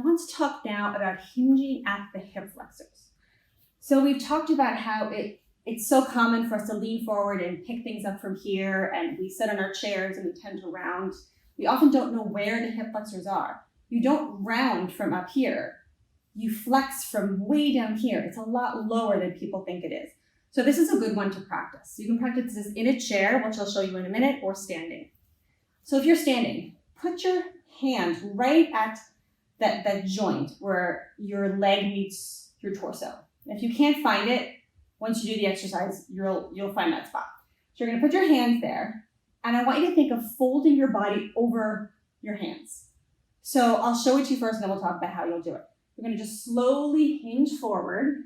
want to talk now about hinging at the hip flexors. So we've talked about how it's so common for us to lean forward and pick things up from here, and we sit on our chairs and we tend to round. We often don't know where the hip flexors are. You don't round from up here. You flex from way down here. It's a lot lower than people think it is. So this is a good one to practice. You can practice this in a chair, which I'll show you in a minute, or standing. So if you're standing, put your hand right at that joint where your leg meets your torso. If you can't find it, once you do the exercise, you'll find that spot. So you're gonna put your hands there, and I want you to think of folding your body over your hands. So I'll show it to you first, and then we'll talk about how you'll do it. You're gonna just slowly hinge forward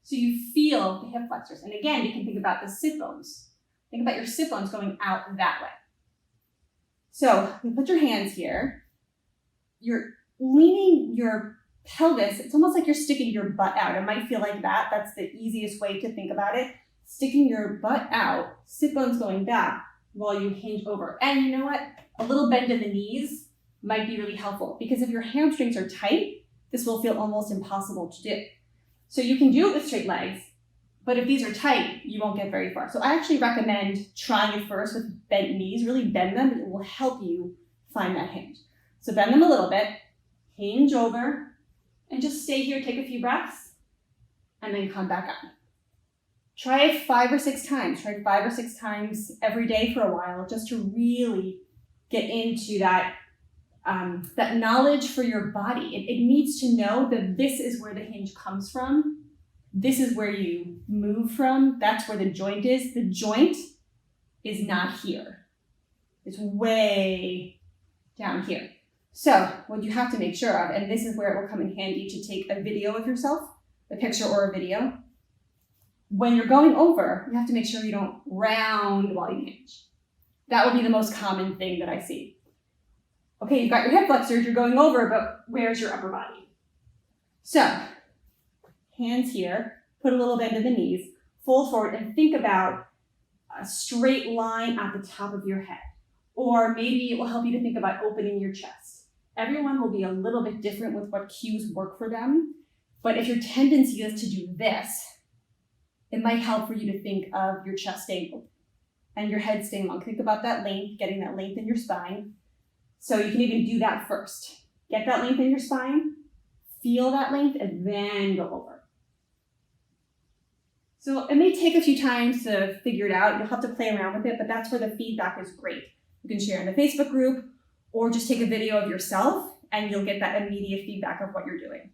so you feel the hip flexors. And again, you can think about the sit bones. Think about your sit bones going out that way. So you put your hands here. You're leaning your pelvis. It's almost like you're sticking your butt out. It might feel like that. That's the easiest way to think about it. Sticking your butt out, sit bones going back while you hinge over. And you know what? A little bend in the knees might be really helpful, because if your hamstrings are tight, this will feel almost impossible to do. So you can do it with straight legs, but if these are tight, you won't get very far. So I actually recommend trying it first with bent knees. Really bend them. It will help you find that hinge. So bend them a little bit, hinge over, and just stay here, take a few breaths, and then come back up. Try it 5 or 6 times. Try it 5 or 6 times every day for a while, just to really get into that knowledge for your body. It needs to know that this is where the hinge comes from. This is where you move from. That's where the joint is. The joint is not here. It's way down here. So what you have to make sure of, and this is where it will come in handy to take a video of yourself, a picture or a video. When you're going over, you have to make sure you don't round while you hinge. That would be the most common thing that I see. Okay, you've got your hip flexors, you're going over, but where's your upper body? So, hands here, put a little bend in the knees, fold forward, and think about a straight line at the top of your head. Or maybe it will help you to think about opening your chest. Everyone will be a little bit different with what cues work for them, but if your tendency is to do this, it might help for you to think of your chest staying open and your head staying long. Think about that length, getting that length in your spine. So you can even do that first. Get that length in your spine, feel that length, and then go over. So it may take a few times to figure it out. You'll have to play around with it, but that's where the feedback is great. You can share in the Facebook group or just take a video of yourself and you'll get that immediate feedback of what you're doing.